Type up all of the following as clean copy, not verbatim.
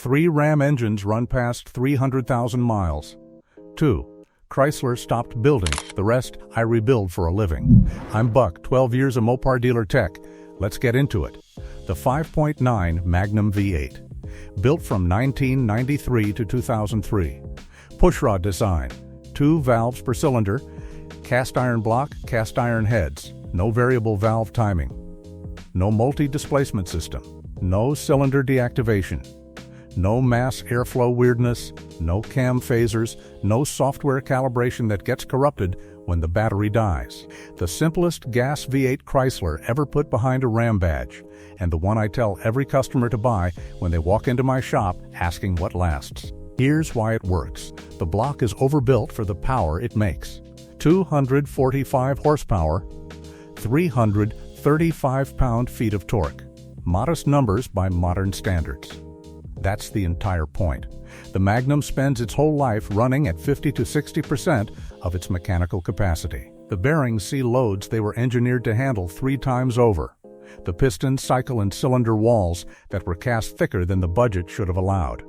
3 Ram engines run past 300,000 miles. 2. Chrysler stopped building. The rest I rebuild for a living. I'm Buck, 12 years of Mopar dealer tech. Let's get into it. The 5.9 Magnum V8. Built from 1993 to 2003. Pushrod design. 2 valves per cylinder. Cast iron block, cast iron heads. No variable valve timing. No multi-displacement system. No cylinder deactivation. No mass airflow weirdness. No cam phasers. No software calibration that gets corrupted when the battery dies. The simplest gas V8 Chrysler ever put behind a Ram badge, and the one I tell every customer to buy when they walk into my shop asking what lasts. Here's why it works. The block is overbuilt for the power it makes. 245 horsepower, 335 pound-feet of torque. Modest numbers by modern standards. That's the entire point. The Magnum spends its whole life running at 50 to 60% of its mechanical capacity. The bearings see loads they were engineered to handle 3 times over. The piston, cycle, and cylinder walls that were cast thicker than the budget should have allowed.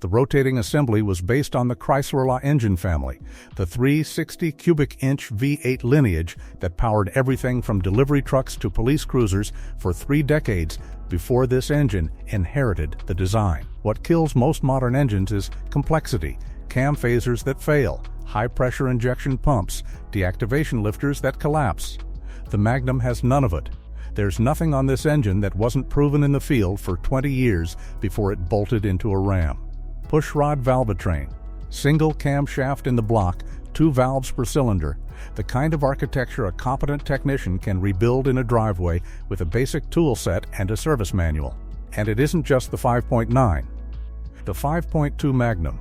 The rotating assembly was based on the Chrysler engine family, the 360 cubic inch V8 lineage that powered everything from delivery trucks to police cruisers for 3 decades before this engine inherited the design. What kills most modern engines is complexity, cam phasers that fail, high-pressure injection pumps, deactivation lifters that collapse. The Magnum has none of it. There's nothing on this engine that wasn't proven in the field for 20 years before it bolted into a Ram. Pushrod valvetrain, single camshaft in the block, 2 valves per cylinder, the kind of architecture a competent technician can rebuild in a driveway with a basic tool set and a service manual. And it isn't just the 5.9. The 5.2 Magnum,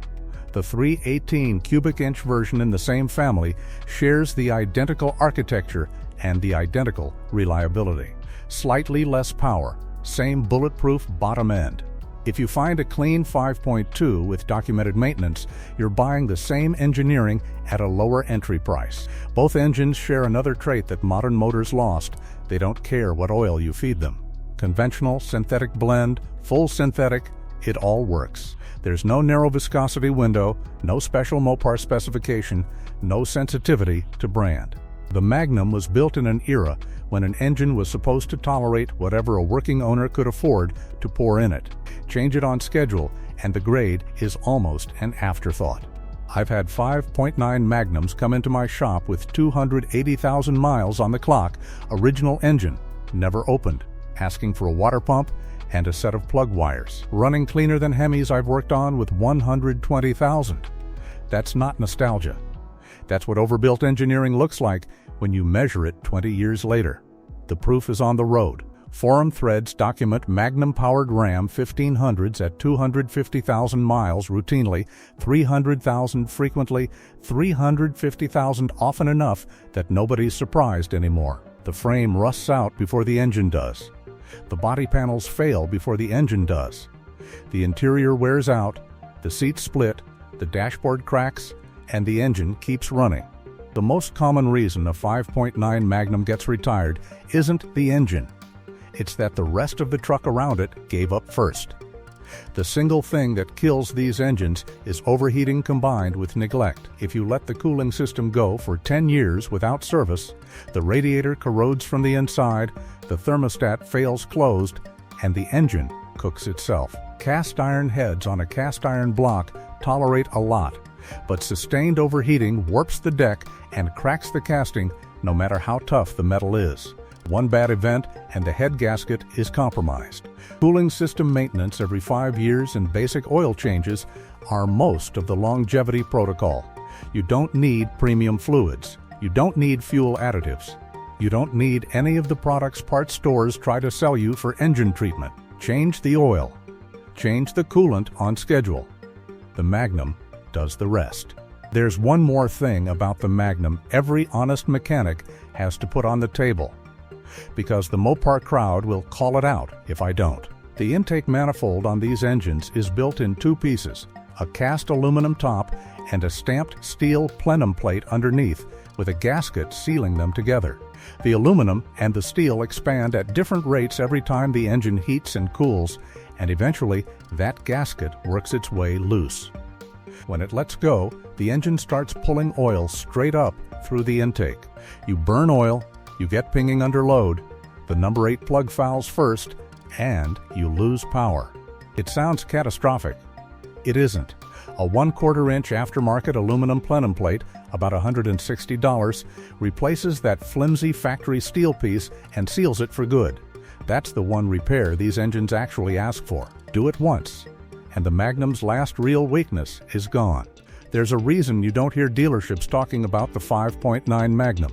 the 318 cubic inch version in the same family, shares the identical architecture and the identical reliability. Slightly less power, same bulletproof bottom end. If you find a clean 5.2 with documented maintenance, you're buying the same engineering at a lower entry price. Both engines share another trait that modern motors lost. They don't care what oil you feed them. Conventional, synthetic blend, full synthetic, it all works. There's no narrow viscosity window, no special Mopar specification, no sensitivity to brand. The Magnum was built in an era when an engine was supposed to tolerate whatever a working owner could afford to pour in it. Change it on schedule, and the grade is almost an afterthought. I've had 5.9 Magnums come into my shop with 280,000 miles on the clock, original engine, never opened, asking for a water pump and a set of plug wires, running cleaner than HEMIs I've worked on with 120,000. That's not nostalgia. That's what overbuilt engineering looks like when you measure it 20 years later. The proof is on the road. Forum threads document Magnum-powered Ram 1500s at 250,000 miles routinely, 300,000 frequently, 350,000 often enough that nobody's surprised anymore. The frame rusts out before the engine does. The body panels fail before the engine does. The interior wears out, the seats split, the dashboard cracks, and the engine keeps running. The most common reason a 5.9 Magnum gets retired isn't the engine. It's that the rest of the truck around it gave up first. The single thing that kills these engines is overheating combined with neglect. If you let the cooling system go for 10 years without service, the radiator corrodes from the inside, the thermostat fails closed, and the engine cooks itself. Cast iron heads on a cast iron block tolerate a lot, but sustained overheating warps the deck and cracks the casting no matter how tough the metal is. One bad event and the head gasket is compromised. Cooling system maintenance every 5 years and basic oil changes are most of the longevity protocol. You don't need premium fluids. You don't need fuel additives. You don't need any of the products parts stores try to sell you for engine treatment. Change the oil. Change the coolant on schedule. The Magnum does the rest. There's one more thing about the Magnum every honest mechanic has to put on the table, because the Mopar crowd will call it out if I don't. The intake manifold on these engines is built in 2 pieces, a cast aluminum top and a stamped steel plenum plate underneath with a gasket sealing them together. The aluminum and the steel expand at different rates every time the engine heats and cools, and eventually that gasket works its way loose. When it lets go, the engine starts pulling oil straight up through the intake. You burn oil, you get pinging under load, the number 8 plug fouls first, and you lose power. It sounds catastrophic. It isn't. A 1/4 inch aftermarket aluminum plenum plate, about $160, replaces that flimsy factory steel piece and seals it for good. That's the one repair these engines actually ask for. Do it once, and the Magnum's last real weakness is gone. There's a reason you don't hear dealerships talking about the 5.9 Magnum.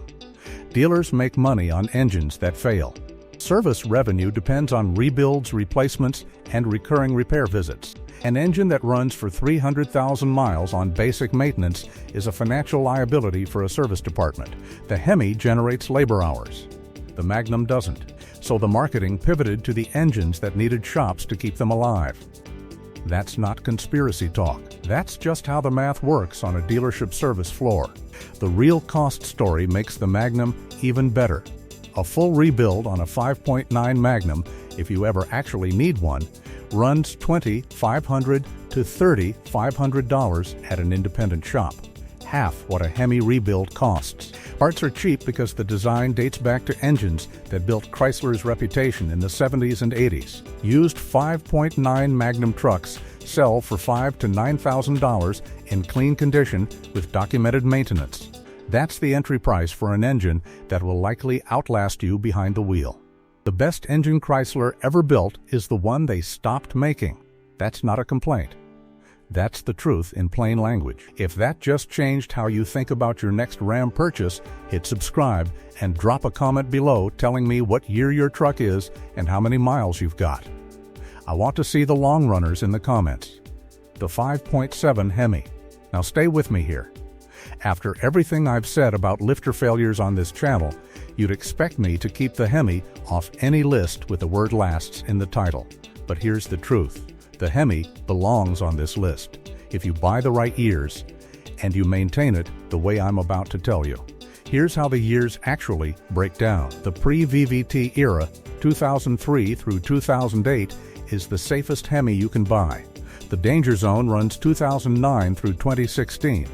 Dealers make money on engines that fail. Service revenue depends on rebuilds, replacements, and recurring repair visits. An engine that runs for 300,000 miles on basic maintenance is a financial liability for a service department. The HEMI generates labor hours. The Magnum doesn't, so the marketing pivoted to the engines that needed shops to keep them alive. That's not conspiracy talk. That's just how the math works on a dealership service floor. The real cost story makes the Magnum even better. A full rebuild on a 5.9 Magnum, if you ever actually need one, runs $2,500 to $3,500 at an independent shop, half what a HEMI rebuild costs. Parts are cheap because the design dates back to engines that built Chrysler's reputation in the 70s and 80s. Used 5.9 Magnum trucks sell for $5,000 to $9,000 in clean condition with documented maintenance. That's the entry price for an engine that will likely outlast you behind the wheel. The best engine Chrysler ever built is the one they stopped making. That's not a complaint. That's the truth in plain language. If that just changed how you think about your next Ram purchase, hit subscribe and drop a comment below telling me what year your truck is and how many miles you've got. I want to see the long runners in the comments. The 5.7 HEMI. Now stay with me here. After everything I've said about lifter failures on this channel, you'd expect me to keep the HEMI off any list with the word lasts in the title. But here's the truth. The HEMI belongs on this list if you buy the right years and you maintain it the way I'm about to tell you. Here's how the years actually break down. The pre-VVT era, 2003 through 2008, is the safest HEMI you can buy. The danger zone runs 2009 through 2016,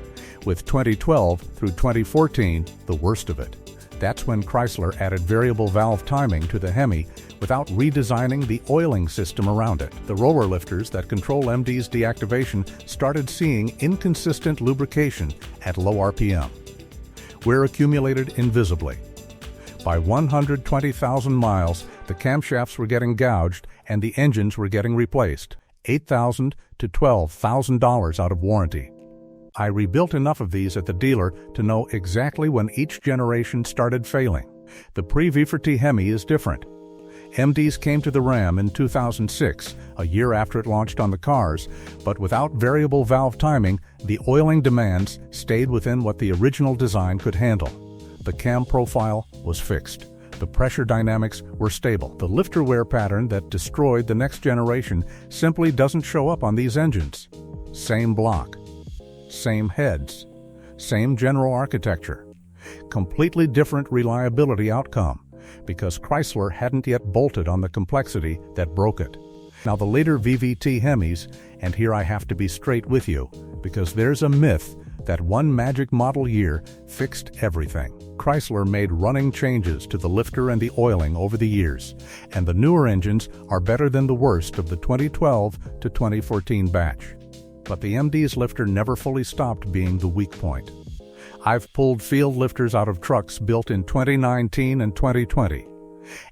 with 2012 through 2014 the worst of it. That's when Chrysler added variable valve timing to the HEMI without redesigning the oiling system around it. The roller lifters that control MD's deactivation started seeing inconsistent lubrication at low RPM. Wear accumulated invisibly. By 120,000 miles, the camshafts were getting gouged and the engines were getting replaced. $8,000 to $12,000 out of warranty. I rebuilt enough of these at the dealer to know exactly when each generation started failing. The pre-V8 HEMI is different. MDs came to the Ram in 2006, a year after it launched on the cars, but without variable valve timing, the oiling demands stayed within what the original design could handle. The cam profile was fixed. The pressure dynamics were stable. The lifter wear pattern that destroyed the next generation simply doesn't show up on these engines. Same block. Same heads, same general architecture, completely different reliability outcome because Chrysler hadn't yet bolted on the complexity that broke it. Now the later VVT HEMIs, and here I have to be straight with you because there's a myth that one magic model year fixed everything. Chrysler made running changes to the lifter and the oiling over the years, and the newer engines are better than the worst of the 2012 to 2014 batch. But the MD's lifter never fully stopped being the weak point. I've pulled field lifters out of trucks built in 2019 and 2020.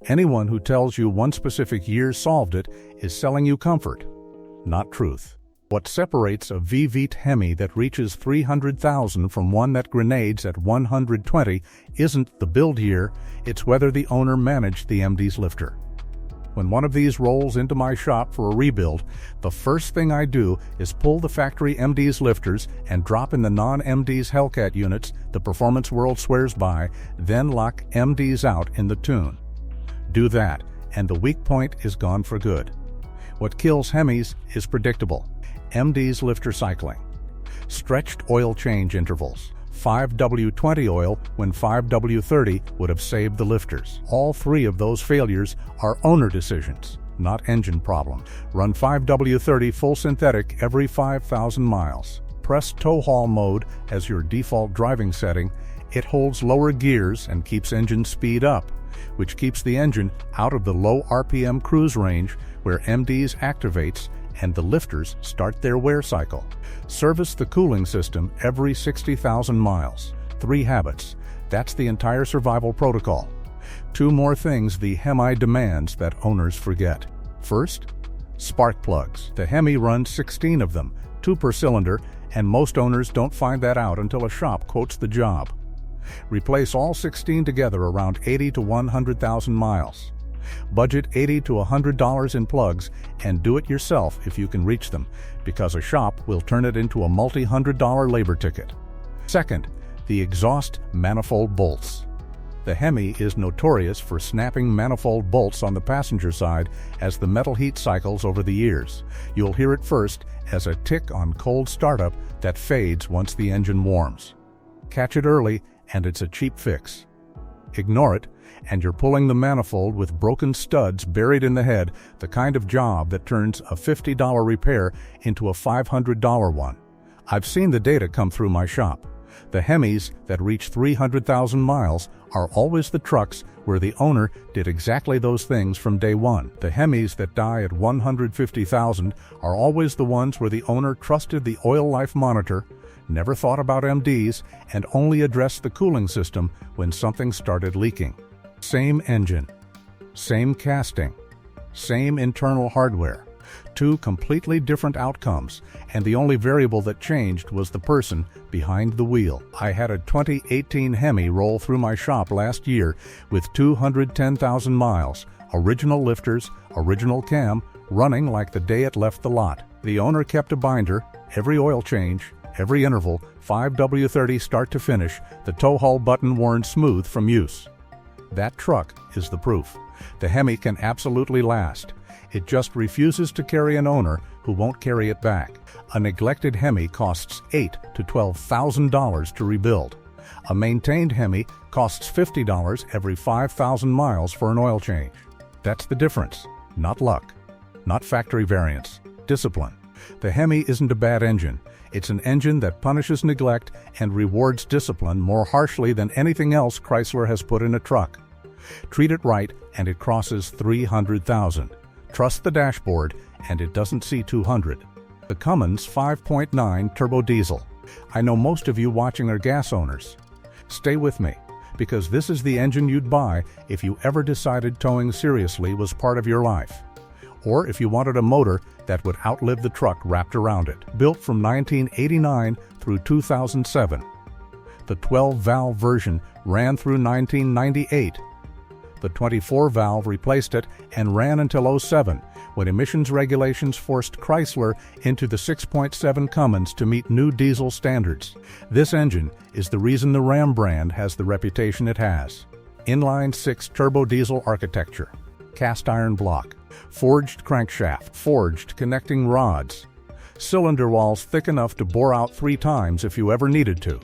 Anyone who tells you one specific year solved it is selling you comfort, not truth. What separates a V8 HEMI that reaches 300,000 from one that grenades at 120 isn't the build year, it's whether the owner managed the MD's lifter. When one of these rolls into my shop for a rebuild, the first thing I do is pull the factory MD's lifters and drop in the non-MD's Hellcat units the performance world swears by, then lock MD's out in the tune. Do that, and the weak point is gone for good. What kills HEMIs is predictable. MD's lifter cycling. Stretched oil change intervals. 5W20 oil when 5W30 would have saved the lifters. All three of those failures are owner decisions. not engine problem. Run 5W30 full synthetic every 5,000 miles. Press tow haul mode as your default driving setting. It holds lower gears and keeps engine speed up, which keeps the engine out of the low RPM cruise range where MDs activates and the lifters start their wear cycle. Service the cooling system every 60,000 miles. 3 habits. That's the entire survival protocol. 2 more things the HEMI demands that owners forget. First, spark plugs. The HEMI runs 16 of them, 2 per cylinder, and most owners don't find that out until a shop quotes the job. Replace all 16 together around 80 to 100,000 miles. Budget $80 to $100 in plugs and do it yourself if you can reach them, because a shop will turn it into a multi-$100 labor ticket. Second, the exhaust manifold bolts. The HEMI is notorious for snapping manifold bolts on the passenger side as the metal heat cycles over the years. You'll hear it first as a tick on cold startup that fades once the engine warms. Catch it early and it's a cheap fix. Ignore it, and you're pulling the manifold with broken studs buried in the head, the kind of job that turns a $50 repair into a $500 one. I've seen the data come through my shop. The HEMIs that reach 300,000 miles are always the trucks where the owner did exactly those things from day one. The HEMIs that die at 150,000 are always the ones where the owner trusted the oil life monitor, never thought about MDs, and only addressed the cooling system when something started leaking. Same engine, same casting, same internal hardware. 2 completely different outcomes, and the only variable that changed was the person behind the wheel. I had a 2018 HEMI roll through my shop last year with 210,000 miles, original lifters, original cam, running like the day it left the lot. The owner kept a binder, every oil change, every interval, 5W30 start to finish, the tow haul button worn smooth from use. That truck is the proof. The HEMI can absolutely last. It just refuses to carry an owner who won't carry it back. A neglected HEMI costs $8,000 to $12,000 to rebuild. A maintained HEMI costs $50 every 5,000 miles for an oil change. That's the difference. Not luck. Not factory variance. Discipline. The HEMI isn't a bad engine. It's an engine that punishes neglect and rewards discipline more harshly than anything else Chrysler has put in a truck. Treat it right and it crosses 300,000. Trust the dashboard and it doesn't see 200. The Cummins 5.9 turbo diesel. I know most of you watching are gas owners. Stay with me, because this is the engine you'd buy if you ever decided towing seriously was part of your life, or if you wanted a motor that would outlive the truck wrapped around it. Built from 1989 through 2007. The 12-valve version ran through 1998. The 24-valve replaced it and ran until 07, when emissions regulations forced Chrysler into the 6.7 Cummins to meet new diesel standards. This engine is the reason the Ram brand has the reputation it has. Inline-six turbodiesel architecture, cast iron block, forged crankshaft, forged connecting rods, cylinder walls thick enough to bore out 3 times if you ever needed to.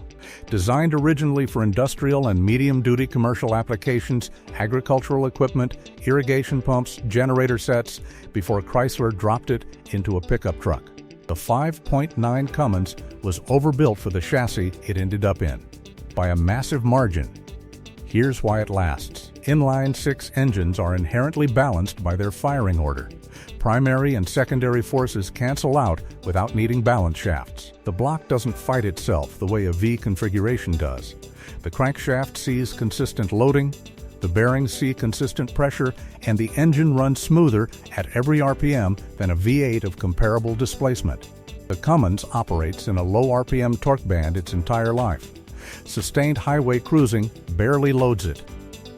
Designed originally for industrial and medium-duty commercial applications, agricultural equipment, irrigation pumps, generator sets, before Chrysler dropped it into a pickup truck. The 5.9 Cummins was overbuilt for the chassis it ended up in, by a massive margin. Here's why it lasts. Inline-six engines are inherently balanced by their firing order. Primary and secondary forces cancel out without needing balance shafts. The block doesn't fight itself the way a V configuration does. The crankshaft sees consistent loading, the bearings see consistent pressure, and the engine runs smoother at every RPM than a V8 of comparable displacement. The Cummins operates in a low RPM torque band its entire life. Sustained highway cruising barely loads it.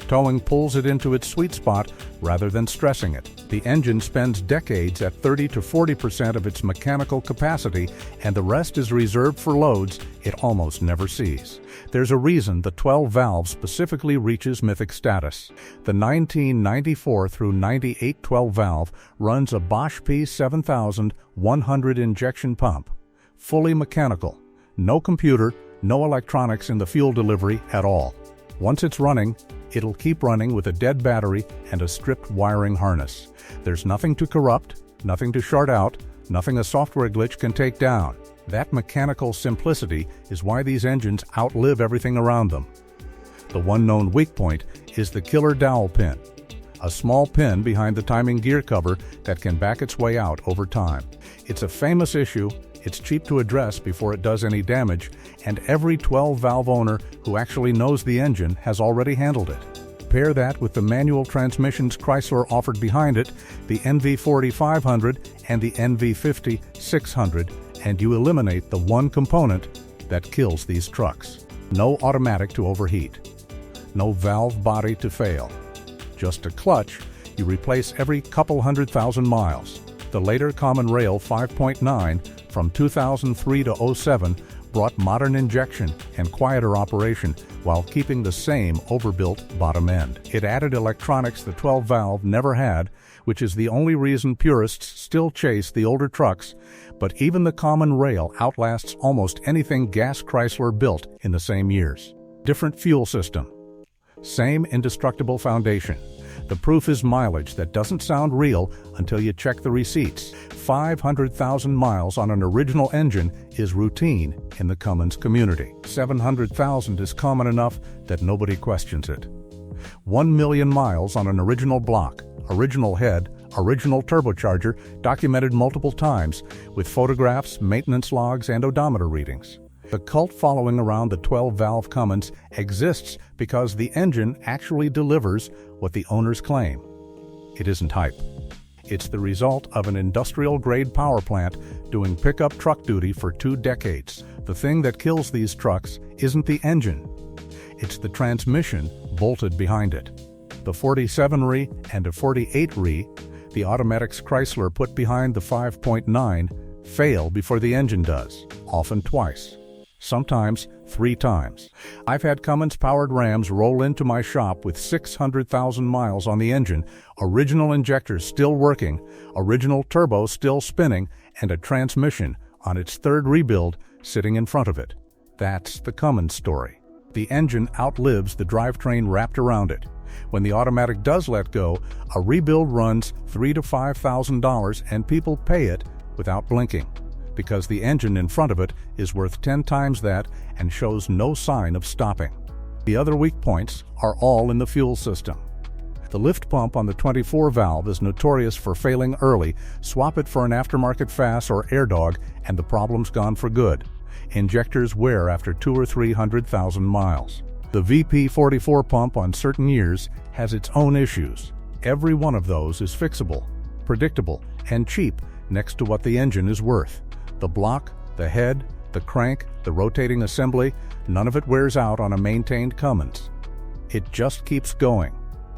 Towing pulls it into its sweet spot rather than stressing it. The engine spends decades at 30 to 40% of its mechanical capacity, and the rest is reserved for loads it almost never sees. There's a reason the 12-valve specifically reaches mythic status. The 1994 through 98 12-valve runs a Bosch P7100 injection pump, fully mechanical, no computer, no electronics in the fuel delivery at all. Once it's running, It'll keep running with a dead battery and a stripped wiring harness. There's nothing to corrupt, nothing to short out, nothing a software glitch can take down. That mechanical simplicity is why these engines outlive everything around them. The one known weak point is the killer dowel pin, a small pin behind the timing gear cover that can back its way out over time. It's a famous issue, it's cheap to address before it does any damage, and every 12-valve owner who actually knows the engine has already handled it. Pair that with the manual transmissions Chrysler offered behind it, the NV40 500 and the NV50 600, and you eliminate the one component that kills these trucks. No automatic to overheat. No valve body to fail. Just a clutch you replace every couple 100,000 miles. The later Common Rail 5.9 from 2003 to 07 brought modern injection and quieter operation while keeping the same overbuilt bottom end. It added electronics the 12-valve never had, which is the only reason purists still chase the older trucks, but even the Common Rail outlasts almost anything gas Chrysler built in the same years. Different fuel system. Same indestructible foundation. The proof is mileage that doesn't sound real until you check the receipts. 500,000 miles on an original engine is routine in the Cummins community. 700,000 is common enough that nobody questions it. 1 million miles on an original block, original head, original turbocharger, documented multiple times, with photographs, maintenance logs, and odometer readings. The cult following around the 12-valve Cummins exists because the engine actually delivers what the owners claim. It isn't hype. It's the result of an industrial-grade power plant doing pickup truck duty for 2 decades. The thing that kills these trucks isn't the engine. It's the transmission bolted behind it. The 47R and a 48R, the automatics Chrysler put behind the 5.9, fail before the engine does, often twice. Sometimes 3 times. I've had Cummins-powered Rams roll into my shop with 600,000 miles on the engine, original injectors still working, original turbo still spinning, and a transmission on its 3rd rebuild sitting in front of it. That's the Cummins story. The engine outlives the drivetrain wrapped around it. When the automatic does let go, a rebuild runs $3,000 to $5,000 and people pay it without blinking, because the engine in front of it is worth 10 times that and shows no sign of stopping. The other weak points are all in the fuel system. The lift pump on the 24-valve is notorious for failing early. Swap it for an aftermarket FAS or AirDog and the problem's gone for good. Injectors wear after 200,000 or 300,000 miles. The VP44 pump on certain years has its own issues. Every one of those is fixable, predictable, and cheap next to what the engine is worth. The block, the head, the crank, the rotating assembly, none of it wears out on a maintained Cummins. It just keeps going.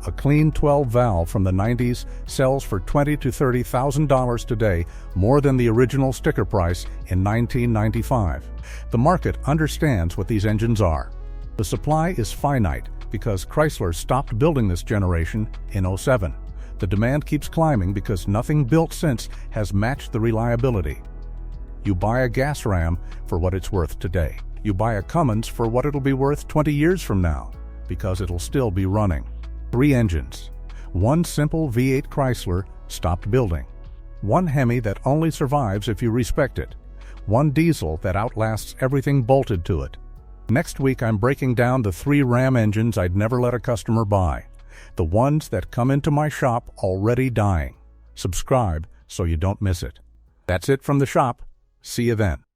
A clean 12-valve from the 90s sells for $20,000 to $30,000 today, more than the original sticker price in 1995. The market understands what these engines are. The supply is finite because Chrysler stopped building this generation in 07. The demand keeps climbing because nothing built since has matched the reliability. You buy a gas Ram for what it's worth today. You buy a Cummins for what it'll be worth 20 years from now, because it'll still be running. 3 engines. 1 simple V8 Chrysler stopped building. 1 HEMI that only survives if you respect it. 1 diesel that outlasts everything bolted to it. Next week I'm breaking down the 3 Ram engines I'd never let a customer buy. The ones that come into my shop already dying. Subscribe so you don't miss it. That's it from the shop. See you then.